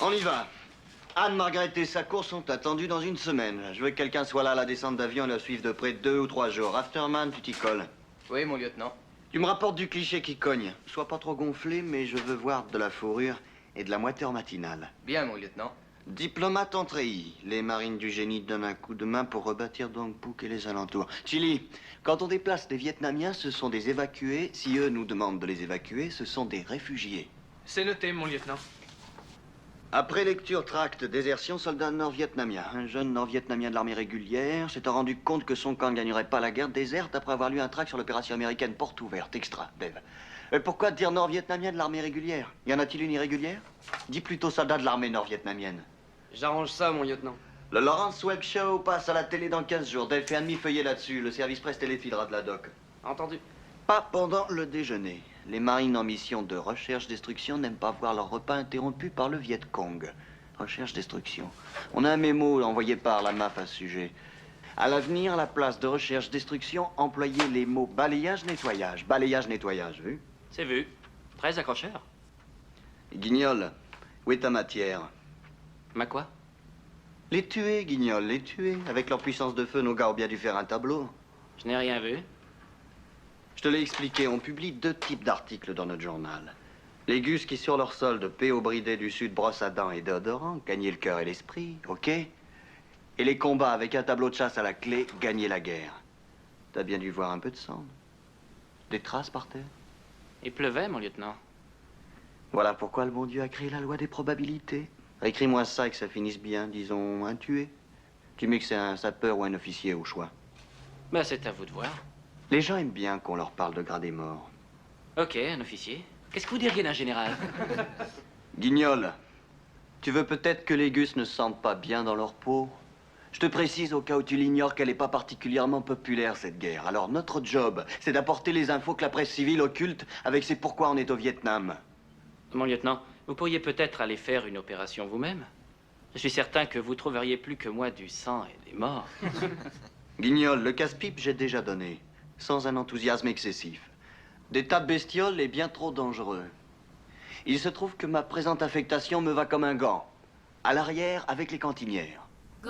On y va. Anne, Margaret et sa course sont attendues dans une semaine. Je veux que quelqu'un soit là à la descente d'avion et la suive de près 2 ou 3 jours. Afterman, tu t'y colles. Oui, mon lieutenant. Tu me rapportes du cliché qui cogne. Sois pas trop gonflé, mais je veux voir de la fourrure et de la moiteur matinale. Bien, mon lieutenant. Diplomate en treillis. Les marines du génie donnent un coup de main pour rebâtir Dongpuk et les alentours. Chili, quand on déplace des Vietnamiens, ce sont des évacués. Si eux nous demandent de les évacuer, ce sont des réfugiés. C'est noté, mon lieutenant. Après lecture tract désertion, soldat nord-vietnamien. Un jeune nord-vietnamien de l'armée régulière s'est rendu compte que son camp ne gagnerait pas la guerre déserte après avoir lu un tract sur l'opération américaine Porte Ouverte. Extra, Dev. Pourquoi dire nord-vietnamien de l'armée régulière? Y en a-t-il une irrégulière? Dis plutôt soldat de l'armée nord-vietnamienne. J'arrange ça, mon lieutenant. Le Lawrence Webb Show passe à la télé dans 15 jours. Delph fait un demi-feuillet là-dessus. Le service presse téléfilera de la doc. Entendu. Pas pendant le déjeuner. Les marines en mission de recherche-destruction n'aiment pas voir leur repas interrompu par le Viet Cong. Recherche-destruction. On a un mémo envoyé par la MAF à ce sujet. À l'avenir, à la place de recherche-destruction, employez les mots balayage-nettoyage. Balayage-nettoyage, vu? C'est vu. Très accrocheur. Guignol, où est ta matière? Ma quoi? Les tuer, Guignol, les tuer. Avec leur puissance de feu, nos gars ont bien dû faire un tableau. Je n'ai rien vu. Je te l'ai expliqué, on publie 2 types d'articles dans notre journal. Les gus qui, sur leur solde, paient aux bridés du Sud brosse à dents et déodorants, gagner le cœur et l'esprit, ok? Et les combats avec un tableau de chasse à la clé, gagner la guerre. T'as bien dû voir un peu de sang. Des traces par terre. Il pleuvait, mon lieutenant. Voilà pourquoi le bon Dieu a créé la loi des probabilités. Écris-moi ça et que ça finisse bien, disons, un tué. Tu mets que c'est un sapeur ou un officier au choix. Ben, c'est à vous de voir. Les gens aiment bien qu'on leur parle de gras des morts. Ok, un officier. Qu'est-ce que vous diriez d'un général? Guignol, tu veux peut-être que les gus ne se sentent pas bien dans leur peau? Je te précise au cas où tu l'ignores qu'elle n'est pas particulièrement populaire, cette guerre. Alors notre job, c'est d'apporter les infos que la presse civile occulte avec ses pourquoi on est au Vietnam. Mon lieutenant, vous pourriez peut-être aller faire une opération vous-même. Je suis certain que vous trouveriez plus que moi du sang et des morts. Guignol, le casse-pipe, j'ai déjà donné. Sans un enthousiasme excessif. Des tas de bestioles est bien trop dangereux. Il se trouve que ma présente affectation me va comme un gant. À l'arrière, avec les cantinières.